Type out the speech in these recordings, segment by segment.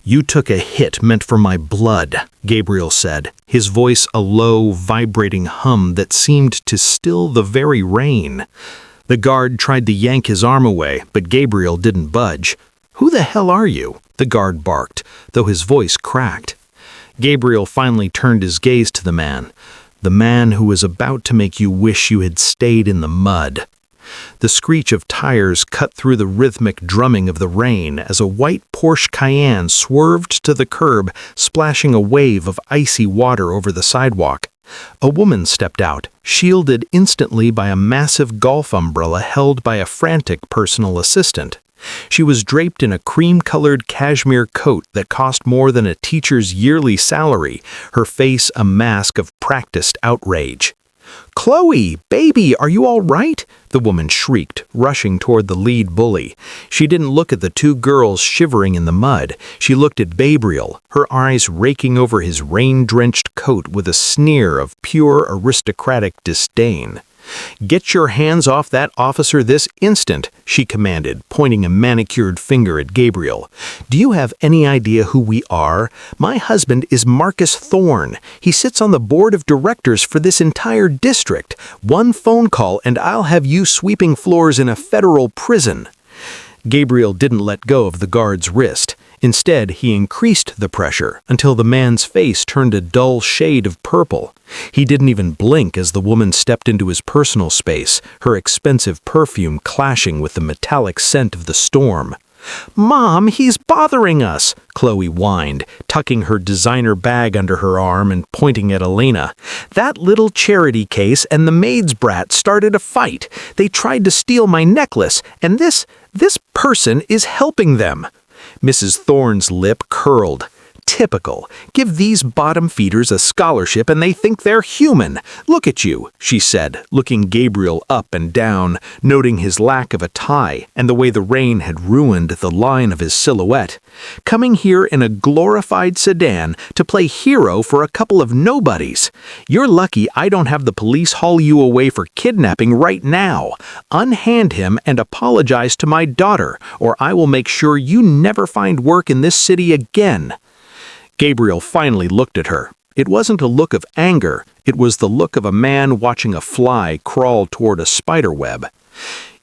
"You took a hit meant for my blood," Gabriel said, his voice a low, vibrating hum that seemed to still the very rain. The guard tried to yank his arm away, but Gabriel didn't budge. "Who the hell are you?" the guard barked, though his voice cracked. Gabriel finally turned his gaze to the man who was about to make you wish you had stayed in the mud. The screech of tires cut through the rhythmic drumming of the rain as a white Porsche Cayenne swerved to the curb, splashing a wave of icy water over the sidewalk. A woman stepped out, shielded instantly by a massive golf umbrella held by a frantic personal assistant. She was draped in a cream-colored cashmere coat that cost more than a teacher's yearly salary, her face a mask of practiced outrage. "Chloe, baby, are you all right?" the woman shrieked, rushing toward the lead bully. She didn't look at the two girls shivering in the mud. She looked at Gabriel, her eyes raking over his rain-drenched coat with a sneer of pure aristocratic disdain. "Get your hands off that officer this instant," she commanded, pointing a manicured finger at Gabriel. "Do you have any idea who we are? My husband is Marcus Thorne. He sits on the board of directors for this entire district. One phone call and I'll have you sweeping floors in a federal prison." Gabriel didn't let go of the guard's wrist. Instead, he increased the pressure until the man's face turned a dull shade of purple. He didn't even blink as the woman stepped into his personal space, her expensive perfume clashing with the metallic scent of the storm. "Mom, he's bothering us," Chloe whined, tucking her designer bag under her arm and pointing at Elena. "That little charity case and the Maid's brat started a fight. They tried to steal my necklace, and this person is helping them." Mrs. Thorne's lip curled. "Typical. Give these bottom feeders a scholarship and they think they're human. Look at you," she said, looking Gabriel up and down, noting his lack of a tie and the way the rain had ruined the line of his silhouette. "Coming here in a glorified sedan to play hero for a couple of nobodies. You're lucky I don't have the police haul you away for kidnapping right now. Unhand him and apologize to my daughter, or I will make sure you never find work in this city again." Gabriel finally looked at her. It wasn't a look of anger, it was the look of a man watching a fly crawl toward a spiderweb.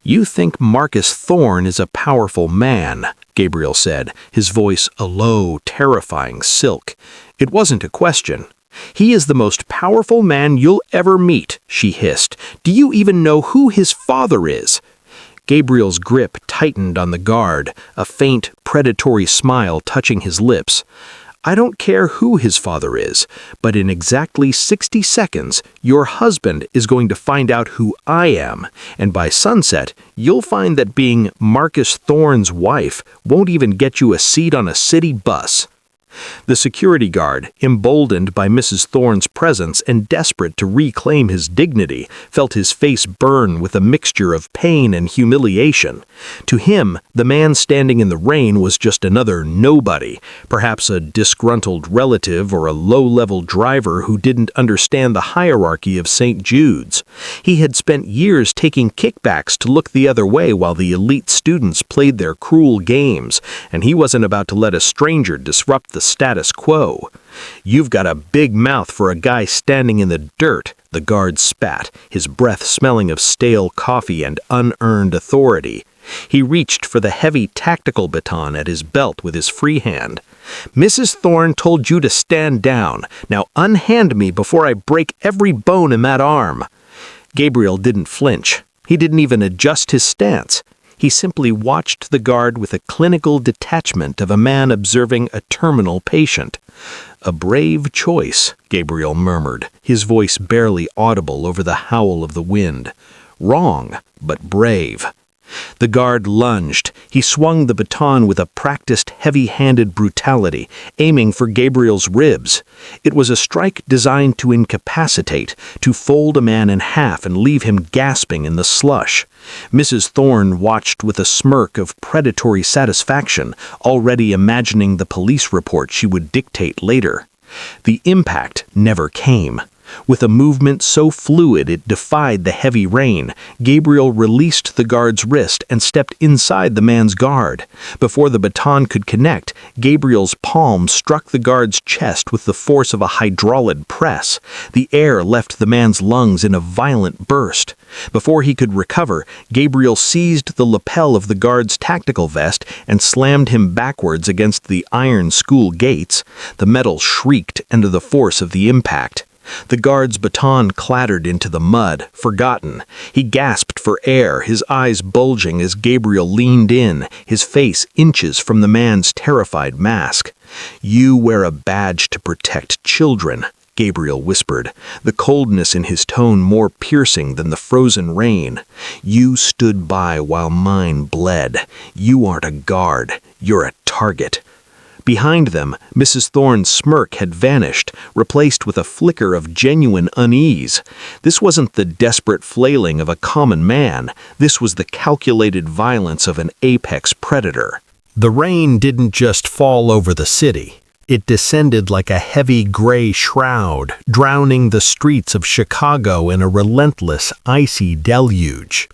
"You think Marcus Thorne is a powerful man," Gabriel said, his voice a low, terrifying silk. It wasn't a question. "He is the most powerful man you'll ever meet," she hissed. "Do you even know who his father is?" Gabriel's grip tightened on the guard, a faint, predatory smile touching his lips. "I don't care who his father is, but in exactly 60 seconds, your husband is going to find out who I am, and by sunset, you'll find that being Marcus Thorne's wife won't even get you a seat on a city bus." The security guard, emboldened by Mrs. Thorne's presence and desperate to reclaim his dignity, felt his face burn with a mixture of pain and humiliation. To him, the man standing in the rain was just another nobody, perhaps a disgruntled relative or a low-level driver who didn't understand the hierarchy of St. Jude's. He had spent years taking kickbacks to look the other way while the elite students played their cruel games, and he wasn't about to let a stranger disrupt the status quo. "You've got a big mouth for a guy standing in the dirt," the guard spat, his breath smelling of stale coffee and unearned authority. He reached for the heavy tactical baton at his belt with his free hand. "Mrs. Thorne told you to stand down. Now unhand me before I break every bone in that arm." Gabriel didn't flinch. He didn't even adjust his stance. He simply watched the guard with a clinical detachment of a man observing a terminal patient. "A brave choice," Gabriel murmured, his voice barely audible over the howl of the wind. "Wrong, but brave." The guard lunged. He swung the baton with a practiced, heavy-handed brutality, aiming for Gabriel's ribs. It was a strike designed to incapacitate, to fold a man in half and leave him gasping in the slush. Mrs. Thorne watched with a smirk of predatory satisfaction, already imagining the police report she would dictate later. The impact never came. With a movement so fluid it defied the heavy rain, Gabriel released the guard's wrist and stepped inside the man's guard. Before the baton could connect, Gabriel's palm struck the guard's chest with the force of a hydraulic press. The air left the man's lungs in a violent burst. Before he could recover, Gabriel seized the lapel of the guard's tactical vest and slammed him backwards against the iron school gates. The metal shrieked under the force of the impact. The guard's baton clattered into the mud, forgotten. He gasped for air, his eyes bulging as Gabriel leaned in, his face inches from the man's terrified mask. "You wear a badge to protect children," Gabriel whispered, the coldness in his tone more piercing than the frozen rain. "You stood by while mine bled. You aren't a guard, you're a target." Behind them, Mrs. Thorne's smirk had vanished, replaced with a flicker of genuine unease. This wasn't the desperate flailing of a common man. This was the calculated violence of an apex predator. The rain didn't just fall over the city. It descended like a heavy gray shroud, drowning the streets of Chicago in a relentless, icy deluge.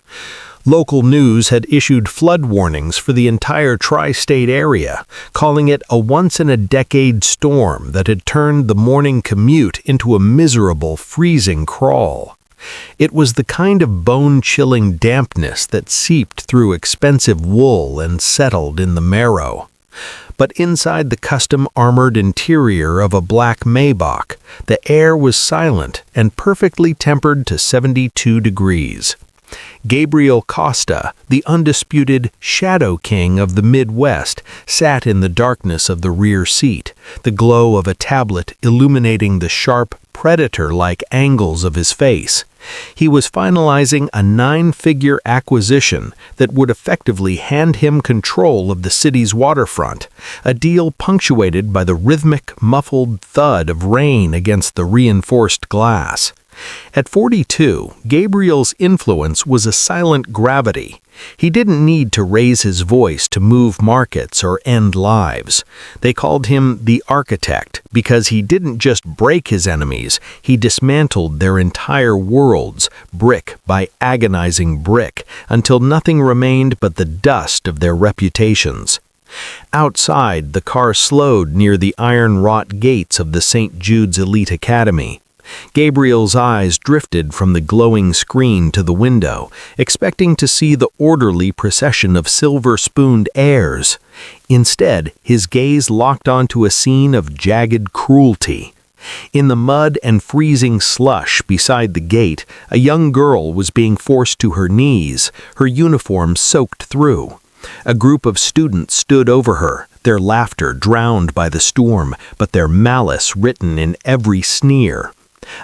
Local news had issued flood warnings for the entire tri-state area, calling it a once-in-a-decade storm that had turned the morning commute into a miserable, freezing crawl. It was the kind of bone-chilling dampness that seeped through expensive wool and settled in the marrow. But inside the custom-armored interior of a black Maybach, the air was silent and perfectly tempered to 72 degrees. Gabriel Costa, the undisputed Shadow King of the Midwest, sat in the darkness of the rear seat, the glow of a tablet illuminating the sharp, predator-like angles of his face. He was finalizing a 9-figure acquisition that would effectively hand him control of the city's waterfront, a deal punctuated by the rhythmic, muffled thud of rain against the reinforced glass. At 42, Gabriel's influence was a silent gravity. He didn't need to raise his voice to move markets or end lives. They called him the architect because he didn't just break his enemies, he dismantled their entire worlds, brick by agonizing brick, until nothing remained but the dust of their reputations. Outside, the car slowed near the iron-wrought gates of the St. Jude's Elite Academy. Gabriel's eyes drifted from the glowing screen to the window, expecting to see the orderly procession of silver-spooned heirs. Instead, his gaze locked onto a scene of jagged cruelty. In the mud and freezing slush beside the gate, a young girl was being forced to her knees, her uniform soaked through. A group of students stood over her, their laughter drowned by the storm, but their malice written in every sneer.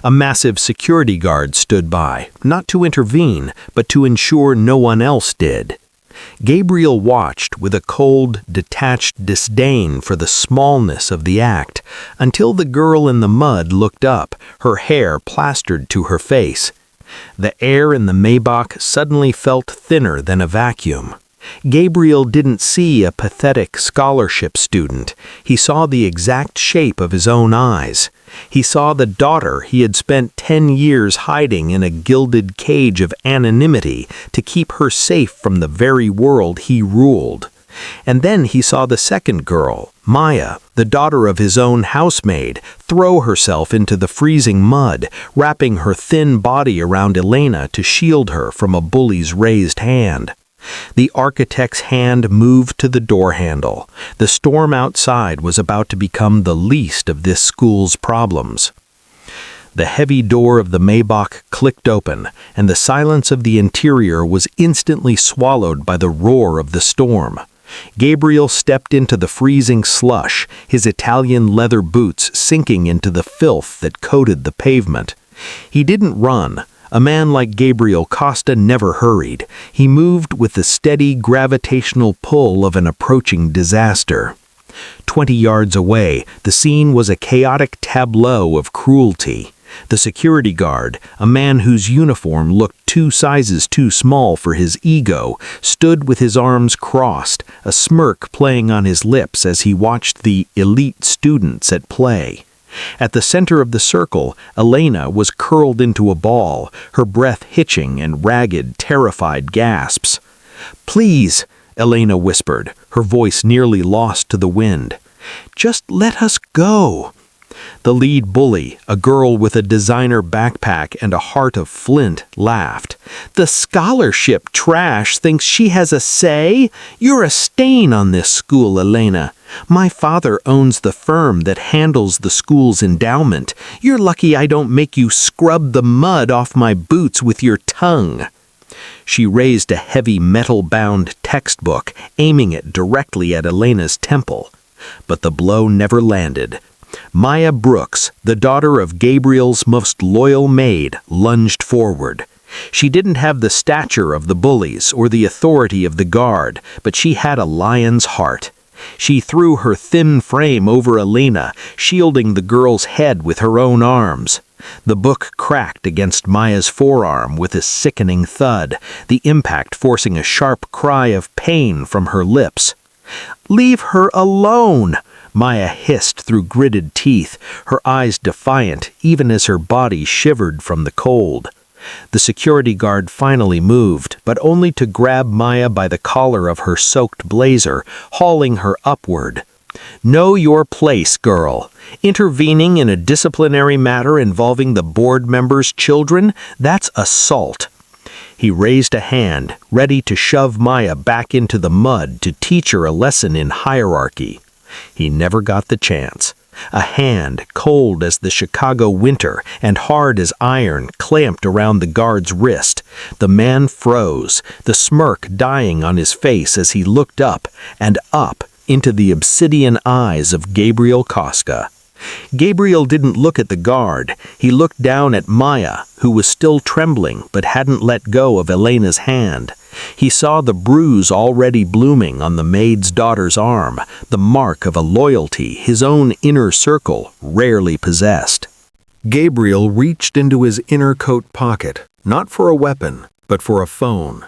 A massive security guard stood by, not to intervene, but to ensure no one else did. Gabriel watched with a cold, detached disdain for the smallness of the act, until the girl in the mud looked up, her hair plastered to her face. The air in the Maybach suddenly felt thinner than a vacuum. Gabriel didn't see a pathetic scholarship student. He saw the exact shape of his own eyes. He saw the daughter he had spent 10 years hiding in a gilded cage of anonymity to keep her safe from the very world he ruled. And then he saw the second girl, Maya, the daughter of his own housemaid, throw herself into the freezing mud, wrapping her thin body around Elena to shield her from a bully's raised hand. The architect's hand moved to the door handle. The storm outside was about to become the least of this school's problems. The heavy door of the Maybach clicked open, and the silence of the interior was instantly swallowed by the roar of the storm. Gabriel stepped into the freezing slush, his Italian leather boots sinking into the filth that coated the pavement. He didn't run. A man like Gabriel Costa never hurried. He moved with the steady gravitational pull of an approaching disaster. 20 yards away, the scene was a chaotic tableau of cruelty. The security guard, a man whose uniform looked 2 sizes too small for his ego, stood with his arms crossed, a smirk playing on his lips as he watched the elite students at play. At the center of the circle, Elena was curled into a ball, her breath hitching in ragged, terrified gasps. "Please," Elena whispered, her voice nearly lost to the wind. "Just let us go." The lead bully, a girl with a designer backpack and a heart of flint, laughed. "The scholarship trash thinks she has a say? You're a stain on this school, Elena. My father owns the firm that handles the school's endowment. You're lucky I don't make you scrub the mud off my boots with your tongue." She raised a heavy metal-bound textbook, aiming it directly at Elena's temple. But the blow never landed. Maya Brooks, the daughter of Gabriel's most loyal maid, lunged forward. She didn't have the stature of the bullies or the authority of the guard, but she had a lion's heart. She threw her thin frame over Elena, shielding the girl's head with her own arms. The book cracked against Maya's forearm with a sickening thud, the impact forcing a sharp cry of pain from her lips. "Leave her alone!" Maya hissed through gritted teeth, her eyes defiant even as her body shivered from the cold. The security guard finally moved, but only to grab Maya by the collar of her soaked blazer, hauling her upward. "Know your place, girl. Intervening in a disciplinary matter involving the board members' children, that's assault." He raised a hand, ready to shove Maya back into the mud to teach her a lesson in hierarchy. He never got the chance. A hand, cold as the Chicago winter and hard as iron, clamped around the guard's wrist. The man froze, the smirk dying on his face as he looked up and up into the obsidian eyes of Gabriel Koska. Gabriel didn't look at the guard. He looked down at Maya, who was still trembling but hadn't let go of Elena's hand. He saw the bruise already blooming on the maid's daughter's arm, the mark of a loyalty his own inner circle rarely possessed. Gabriel reached into his inner coat pocket, not for a weapon, but for a phone.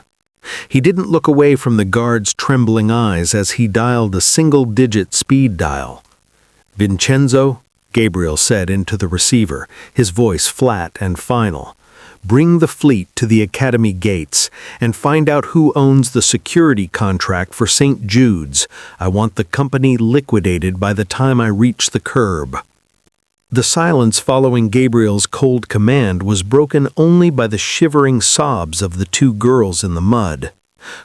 He didn't look away from the guard's trembling eyes as he dialed a single-digit speed dial. "Vincenzo," Gabriel said into the receiver, his voice flat and final. "Bring the fleet to the Academy gates and find out who owns the security contract for St. Jude's. I want the company liquidated by the time I reach the curb." The silence following Gabriel's cold command was broken only by the shivering sobs of the two girls in the mud.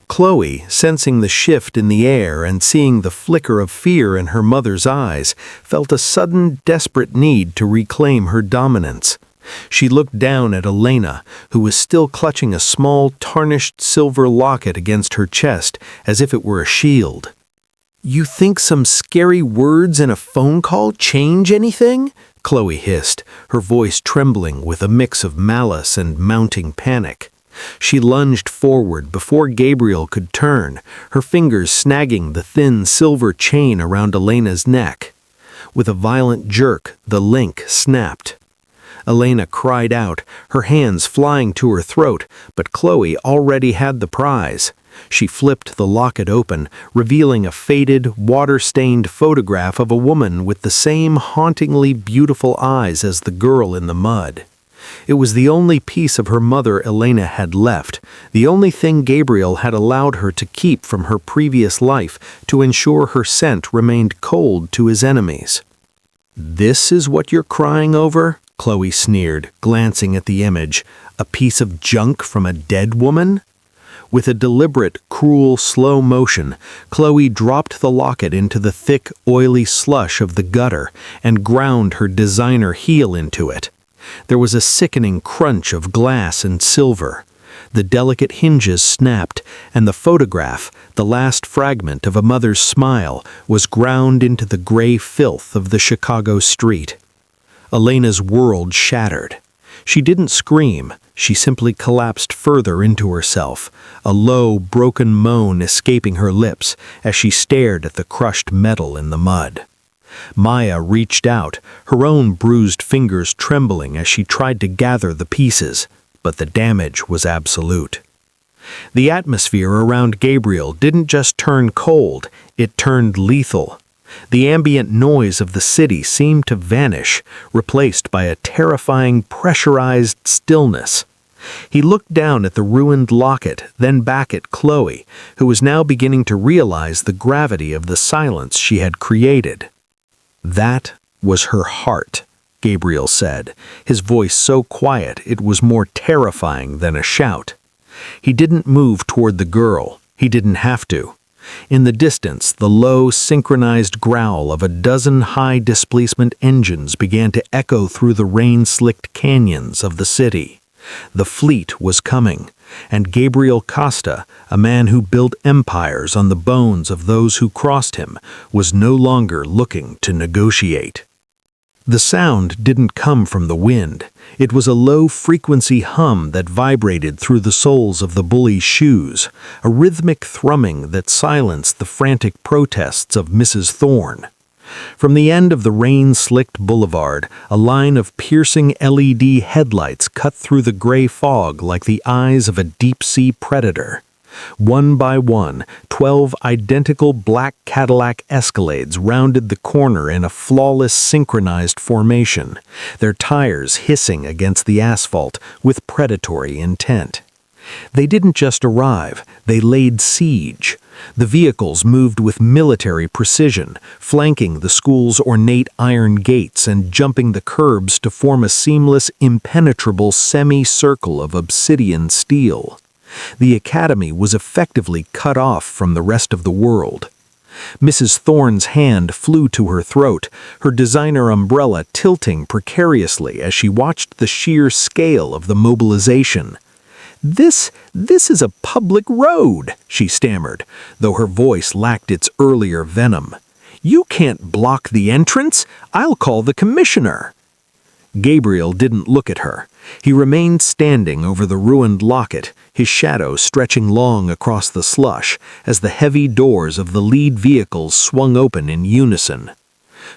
Chloe, sensing the shift in the air and seeing the flicker of fear in her mother's eyes, felt a sudden, desperate need to reclaim her dominance. She looked down at Elena, who was still clutching a small, tarnished silver locket against her chest, as if it were a shield. "You think some scary words in a phone call change anything?" Chloe hissed, her voice trembling with a mix of malice and mounting panic. She lunged forward before Gabriel could turn, her fingers snagging the thin silver chain around Elena's neck. With a violent jerk, the link snapped. Elena cried out, her hands flying to her throat, but Chloe already had the prize. She flipped the locket open, revealing a faded, water-stained photograph of a woman with the same hauntingly beautiful eyes as the girl in the mud. It was the only piece of her mother Elena had left, the only thing Gabriel had allowed her to keep from her previous life to ensure her scent remained cold to his enemies. "This is what you're crying over?" Chloe sneered, glancing at the image. "A piece of junk from a dead woman?" With a deliberate, cruel, slow motion, Chloe dropped the locket into the thick, oily slush of the gutter and ground her designer heel into it. There was a sickening crunch of glass and silver. The delicate hinges snapped, and the photograph, the last fragment of a mother's smile, was ground into the gray filth of the Chicago street. Elena's world shattered. She didn't scream, she simply collapsed further into herself, a low, broken moan escaping her lips as she stared at the crushed metal in the mud. Maya reached out, her own bruised fingers trembling as she tried to gather the pieces, but the damage was absolute. The atmosphere around Gabriel didn't just turn cold, it turned lethal. The ambient noise of the city seemed to vanish, replaced by a terrifying pressurized stillness. He looked down at the ruined locket, then back at Chloe, who was now beginning to realize the gravity of the silence she had created. "That was her heart," Gabriel said, his voice so quiet it was more terrifying than a shout. He didn't move toward the girl. He didn't have to. In the distance, the low, synchronized growl of a dozen high-displacement engines began to echo through the rain-slicked canyons of the city. The fleet was coming, and Gabriel Costa, a man who built empires on the bones of those who crossed him, was no longer looking to negotiate. The sound didn't come from the wind. It was a low-frequency hum that vibrated through the soles of the bully's shoes, a rhythmic thrumming that silenced the frantic protests of Mrs. Thorne. From the end of the rain-slicked boulevard, a line of piercing LED headlights cut through the gray fog like the eyes of a deep-sea predator. One by one, 12 identical black Cadillac Escalades rounded the corner in a flawless synchronized formation, their tires hissing against the asphalt with predatory intent. They didn't just arrive, they laid siege. The vehicles moved with military precision, flanking the school's ornate iron gates and jumping the curbs to form a seamless, impenetrable semicircle of obsidian steel. The academy was effectively cut off from the rest of the world. Mrs. Thorne's hand flew to her throat, her designer umbrella tilting precariously as she watched the sheer scale of the mobilization. This is a public road," she stammered, though her voice lacked its earlier venom. "You can't block the entrance. I'll call the commissioner." Gabriel didn't look at her. He remained standing over the ruined locket, his shadow stretching long across the slush as the heavy doors of the lead vehicles swung open in unison.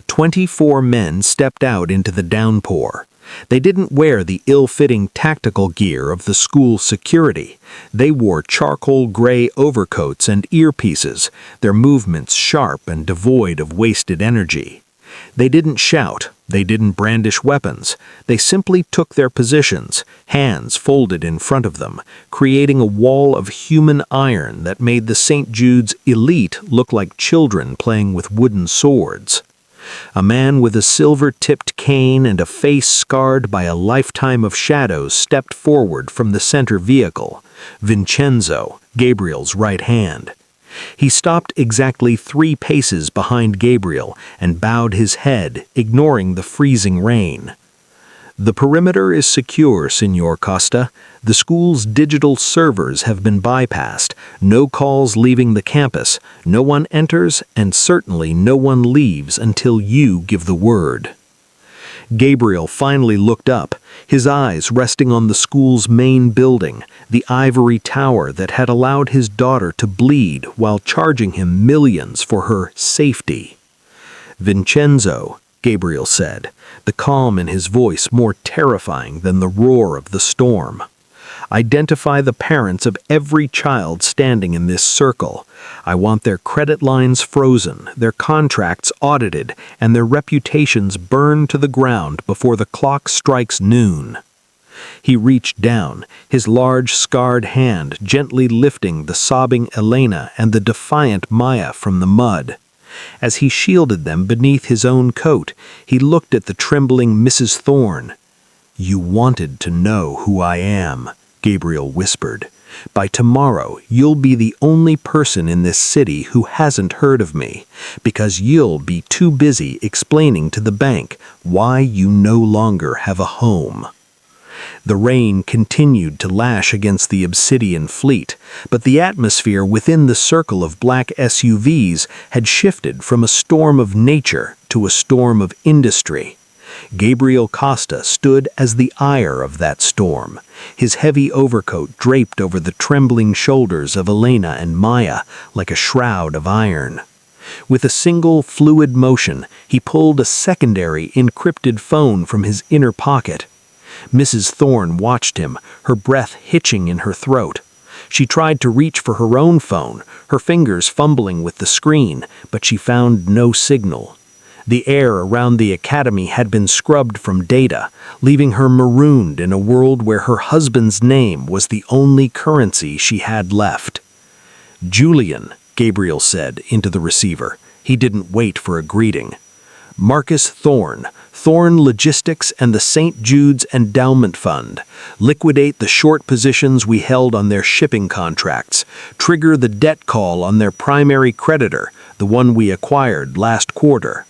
24 men stepped out into the downpour. They didn't wear the ill-fitting tactical gear of the school security. They wore charcoal gray overcoats and earpieces, their movements sharp and devoid of wasted energy. They didn't shout, they didn't brandish weapons. They simply took their positions, hands folded in front of them, creating a wall of human iron that made the St. Jude's elite look like children playing with wooden swords. A man with a silver-tipped cane and a face scarred by a lifetime of shadows stepped forward from the center vehicle, Vincenzo, Gabriel's right hand. He stopped exactly 3 paces behind Gabriel and bowed his head, ignoring the freezing rain. "The perimeter is secure, Signor Costa. The school's digital servers have been bypassed. No calls leaving the campus. No one enters, and certainly no one leaves until you give the word." Gabriel finally looked up, his eyes resting on the school's main building, the ivory tower that had allowed his daughter to bleed while charging him millions for her safety. "Vincenzo," Gabriel said, the calm in his voice more terrifying than the roar of the storm. "Identify the parents of every child standing in this circle. I want their credit lines frozen, their contracts audited, and their reputations burned to the ground before the clock strikes noon." He reached down, his large scarred hand gently lifting the sobbing Elena and the defiant Maya from the mud. As he shielded them beneath his own coat, he looked at the trembling Mrs. Thorne. "You wanted to know who I am," Gabriel whispered. "By tomorrow, you'll be the only person in this city who hasn't heard of me, because you'll be too busy explaining to the bank why you no longer have a home." The rain continued to lash against the obsidian fleet, but the atmosphere within the circle of black SUVs had shifted from a storm of nature to a storm of industry. Gabriel Costa stood as the ire of that storm, his heavy overcoat draped over the trembling shoulders of Elena and Maya like a shroud of iron. With a single fluid motion, he pulled a secondary encrypted phone from his inner pocket. Mrs. Thorne watched him, her breath hitching in her throat. She tried to reach for her own phone, her fingers fumbling with the screen, but she found no signal. The air around the academy had been scrubbed from data, leaving her marooned in a world where her husband's name was the only currency she had left. "Julian," Gabriel said into the receiver. He didn't wait for a greeting. "Marcus Thorne, Thorne Logistics and the St. Jude's Endowment Fund. Liquidate the short positions we held on their shipping contracts. Trigger the debt call on their primary creditor, the one we acquired last quarter."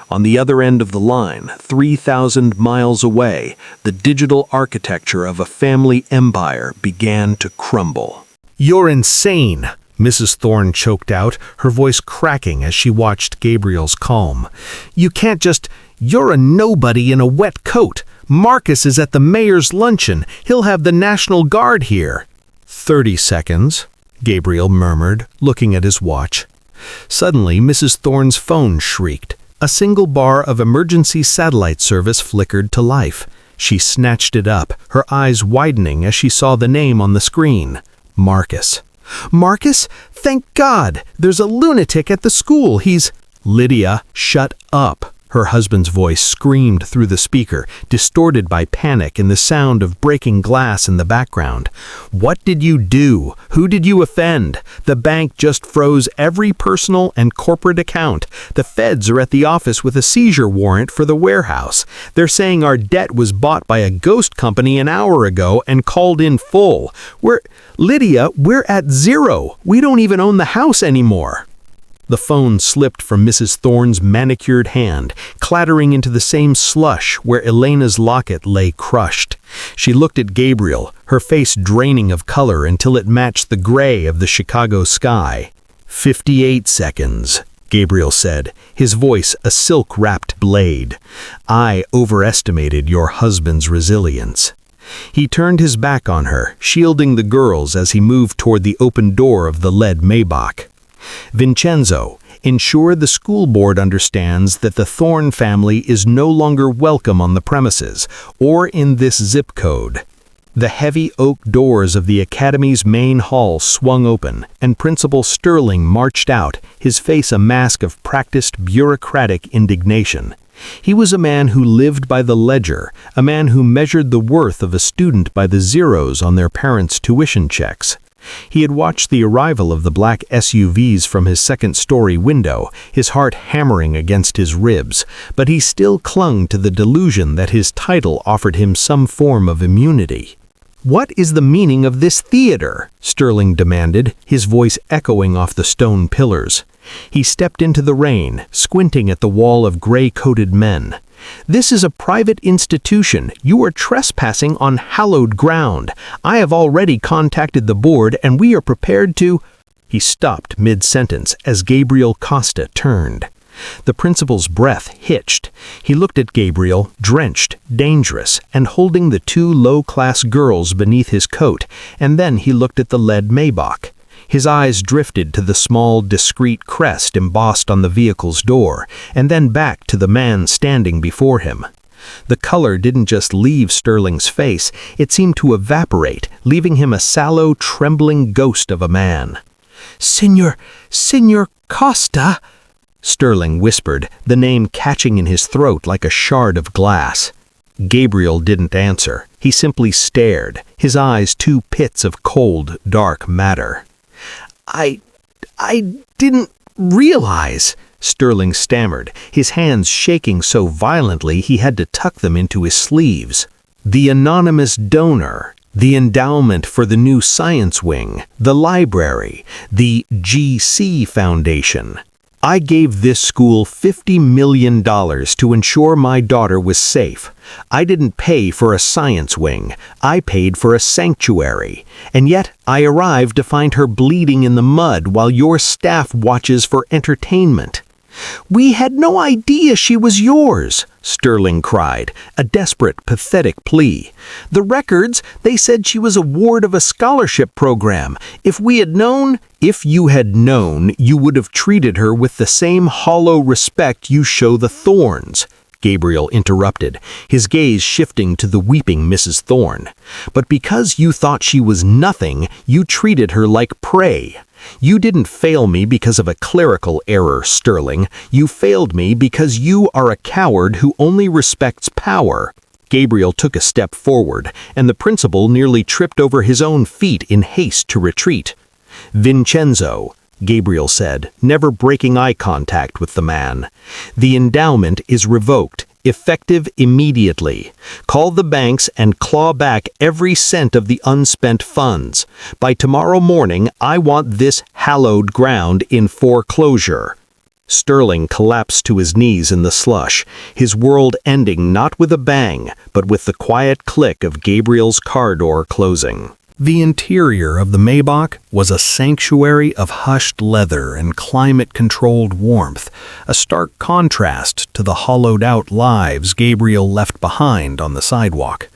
On the other end of the line, 3,000 miles away, the digital architecture of a family empire began to crumble. "You're insane," Mrs. Thorne choked out, her voice cracking as she watched Gabriel's calm. "You can't just... You're a nobody in a wet coat. Marcus is at the mayor's luncheon. He'll have the National Guard here." 30 seconds, Gabriel murmured, looking at his watch. Suddenly, Mrs. Thorne's phone shrieked. A single bar of emergency satellite service flickered to life. She snatched it up, her eyes widening as she saw the name on the screen. Marcus. "Marcus? Thank God! There's a lunatic at the school. He's—" "Lydia, shut up!" Her husband's voice screamed through the speaker, distorted by panic and the sound of breaking glass in the background. "What did you do? Who did you offend? The bank just froze every personal and corporate account. The feds are at the office with a seizure warrant for the warehouse. They're saying our debt was bought by a ghost company an hour ago and called in full. Lydia, we're at zero. We don't even own the house anymore." The phone slipped from Mrs. Thorne's manicured hand, clattering into the same slush where Elena's locket lay crushed. She looked at Gabriel, her face draining of color until it matched the gray of the Chicago sky. 58 seconds, Gabriel said, his voice a silk-wrapped blade. "I overestimated your husband's resilience." He turned his back on her, shielding the girls as he moved toward the open door of the lead Maybach. "Vincenzo, ensure the school board understands that the Thorne family is no longer welcome on the premises, or in this zip code." The heavy oak doors of the academy's main hall swung open, and Principal Sterling marched out, his face a mask of practiced bureaucratic indignation. He was a man who lived by the ledger, a man who measured the worth of a student by the zeros on their parents' tuition checks. He had watched the arrival of the black SUVs from his second-story window, his heart hammering against his ribs, but he still clung to the delusion that his title offered him some form of immunity. "What is the meaning of this theater?" Sterling demanded, his voice echoing off the stone pillars. He stepped into the rain, squinting at the wall of gray-coated men. "This is a private institution. You are trespassing on hallowed ground. I have already contacted the board and we are prepared to—" He stopped mid-sentence as Gabriel Costa turned. The principal's breath hitched. He looked at Gabriel, drenched, dangerous, and holding the two low-class girls beneath his coat, and then he looked at the lead Maybach. His eyes drifted to the small, discreet crest embossed on the vehicle's door, and then back to the man standing before him. The color didn't just leave Sterling's face, it seemed to evaporate, leaving him a sallow, trembling ghost of a man. Signor Costa," Sterling whispered, the name catching in his throat like a shard of glass. Gabriel didn't answer. He simply stared, his eyes two pits of cold, dark matter. I didn't realize," Sterling stammered, his hands shaking so violently he had to tuck them into his sleeves. "The anonymous donor, the endowment for the new science wing, the library, the GC Foundation. I gave this school $50 million to ensure my daughter was safe. I didn't pay for a science wing. I paid for a sanctuary. And yet I arrived to find her bleeding in the mud while your staff watches for entertainment." "We had no idea she was yours," Sterling cried, a desperate, pathetic plea. "The records, they said she was a ward of a scholarship program. If we had known—" "If you had known, you would have treated her with the same hollow respect you show the Thornes," Gabriel interrupted, his gaze shifting to the weeping Mrs. Thorne. "But because you thought she was nothing, you treated her like prey. You didn't fail me because of a clerical error, Sterling. You failed me because you are a coward who only respects power." Gabriel took a step forward, and the principal nearly tripped over his own feet in haste to retreat. "Vincenzo," Gabriel said, never breaking eye contact with the man. "The endowment is revoked, effective immediately. Call the banks and claw back every cent of the unspent funds. By tomorrow morning, I want this hallowed ground in foreclosure." Sterling collapsed to his knees in the slush, his world ending not with a bang, but with the quiet click of Gabriel's car door closing. The interior of the Maybach was a sanctuary of hushed leather and climate-controlled warmth, a stark contrast to the hollowed-out lives Gabriel left behind on the sidewalk.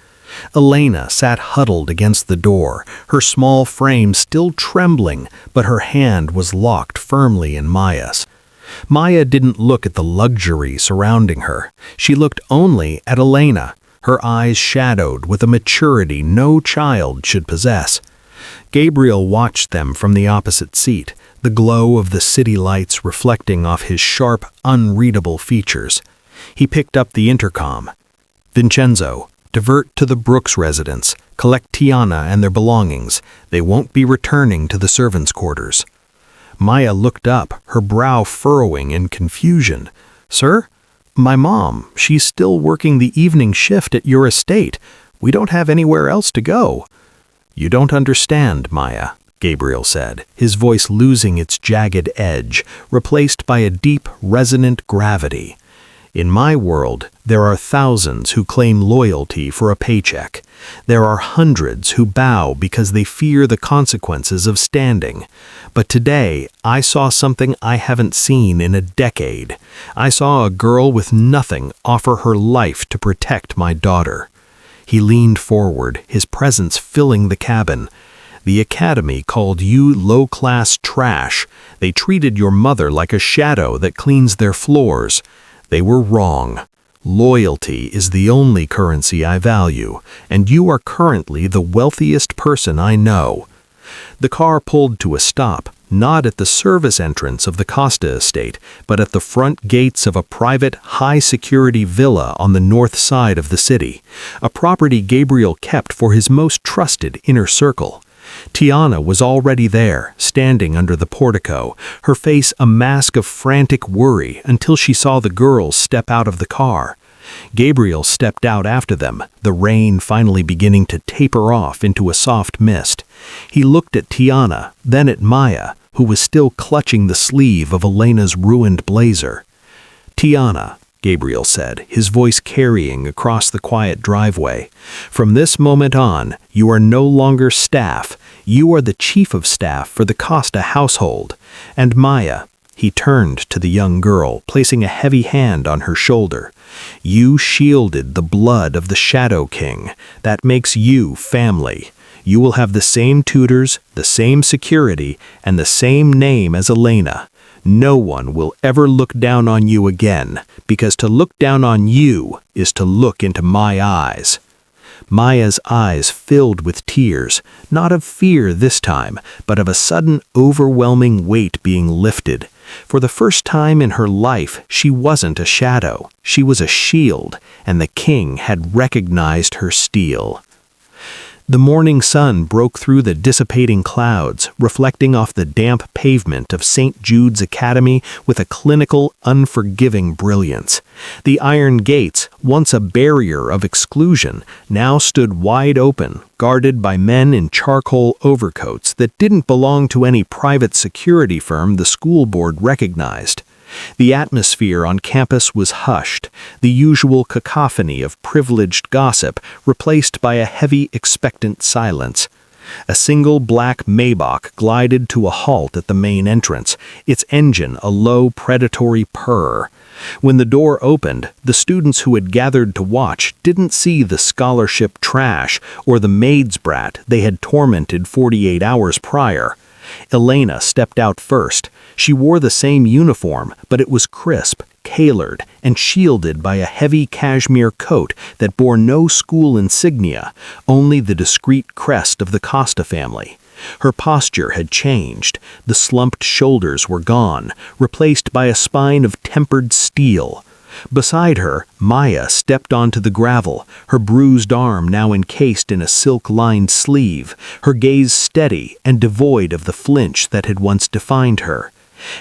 Elena sat huddled against the door, her small frame still trembling, but her hand was locked firmly in Maya's. Maya didn't look at the luxury surrounding her. She looked only at Elena, her eyes shadowed with a maturity no child should possess. Gabriel watched them from the opposite seat, the glow of the city lights reflecting off his sharp, unreadable features. He picked up the intercom. "Vincenzo, divert to the Brooks residence. Collect Tiana and their belongings. They won't be returning to the servants' quarters." Maya looked up, her brow furrowing in confusion. "Sir? My mom, she's still working the evening shift at your estate. We don't have anywhere else to go." "You don't understand, Maya," Gabriel said, his voice losing its jagged edge, replaced by a deep, resonant gravity. "In my world, there are thousands who claim loyalty for a paycheck. There are hundreds who bow because they fear the consequences of standing. But today, I saw something I haven't seen in a decade. I saw a girl with nothing offer her life to protect my daughter." He leaned forward, his presence filling the cabin. "The academy called you low-class trash. They treated your mother like a shadow that cleans their floors. They were wrong. Loyalty is the only currency I value, and you are currently the wealthiest person I know." The car pulled to a stop, not at the service entrance of the Costa estate, but at the front gates of a private, high-security villa on the north side of the city, a property Gabriel kept for his most trusted inner circle. Tiana was already there, standing under the portico, her face a mask of frantic worry until she saw the girls step out of the car. Gabriel stepped out after them, the rain finally beginning to taper off into a soft mist. He looked at Tiana, then at Maya, who was still clutching the sleeve of Elena's ruined blazer. "Tiana," Gabriel said, his voice carrying across the quiet driveway, "from this moment on, you are no longer staff. You are the chief of staff for the Costa household. And Maya," he turned to the young girl, placing a heavy hand on her shoulder, "you shielded the blood of the Shadow King. That makes you family. You will have the same tutors, the same security, and the same name as Elena. No one will ever look down on you again, because to look down on you is to look into my eyes." Maya's eyes filled with tears, not of fear this time, but of a sudden overwhelming weight being lifted. For the first time in her life, she wasn't a shadow. She was a shield, and the king had recognized her steel. The morning sun broke through the dissipating clouds, reflecting off the damp pavement of St. Jude's Academy with a clinical, unforgiving brilliance. The iron gates, once a barrier of exclusion, now stood wide open, guarded by men in charcoal overcoats that didn't belong to any private security firm the school board recognized. The atmosphere on campus was hushed, the usual cacophony of privileged gossip replaced by a heavy, expectant silence. A single black Maybach glided to a halt at the main entrance, its engine a low, predatory purr. When the door opened, the students who had gathered to watch didn't see the scholarship trash or the maid's brat they had tormented 48 hours prior. Elena stepped out first. She wore the same uniform, but it was crisp, tailored and shielded by a heavy cashmere coat that bore no school insignia, only the discreet crest of the Costa family. Her posture had changed. The slumped shoulders were gone, replaced by a spine of tempered steel. Beside her, Maya stepped onto the gravel, her bruised arm now encased in a silk-lined sleeve, her gaze steady and devoid of the flinch that had once defined her.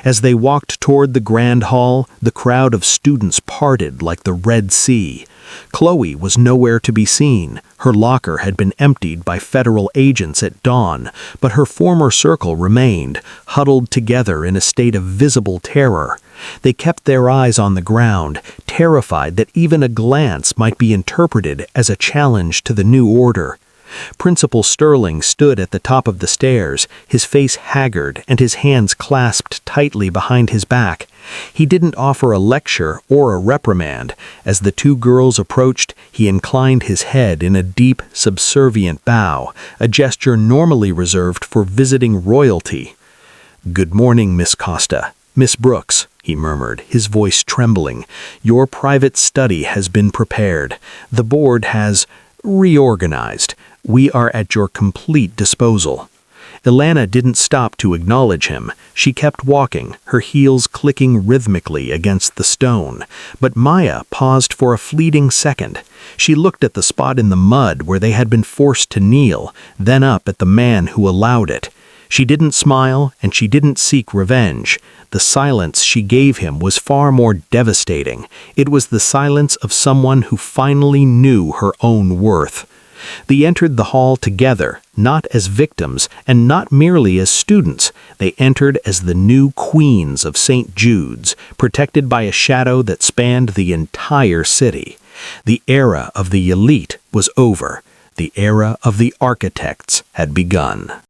As they walked toward the grand hall, the crowd of students parted like the Red Sea. Chloe was nowhere to be seen. Her locker had been emptied by federal agents at dawn, but her former circle remained, huddled together in a state of visible terror. They kept their eyes on the ground, terrified that even a glance might be interpreted as a challenge to the new order. Principal Sterling stood at the top of the stairs, his face haggard and his hands clasped tightly behind his back. He didn't offer a lecture or a reprimand. As the two girls approached, he inclined his head in a deep, subservient bow, a gesture normally reserved for visiting royalty. "Good morning, Miss Costa. Miss Brooks," he murmured, his voice trembling. "Your private study has been prepared. The board has reorganized. We are at your complete disposal." Ilana didn't stop to acknowledge him. She kept walking, her heels clicking rhythmically against the stone. But Maya paused for a fleeting second. She looked at the spot in the mud where they had been forced to kneel, then up at the man who allowed it. She didn't smile, and she didn't seek revenge. The silence she gave him was far more devastating. It was the silence of someone who finally knew her own worth. They entered the hall together, not as victims and not merely as students. They entered as the new queens of St. Jude's, protected by a shadow that spanned the entire city. The era of the elite was over. The era of the architects had begun.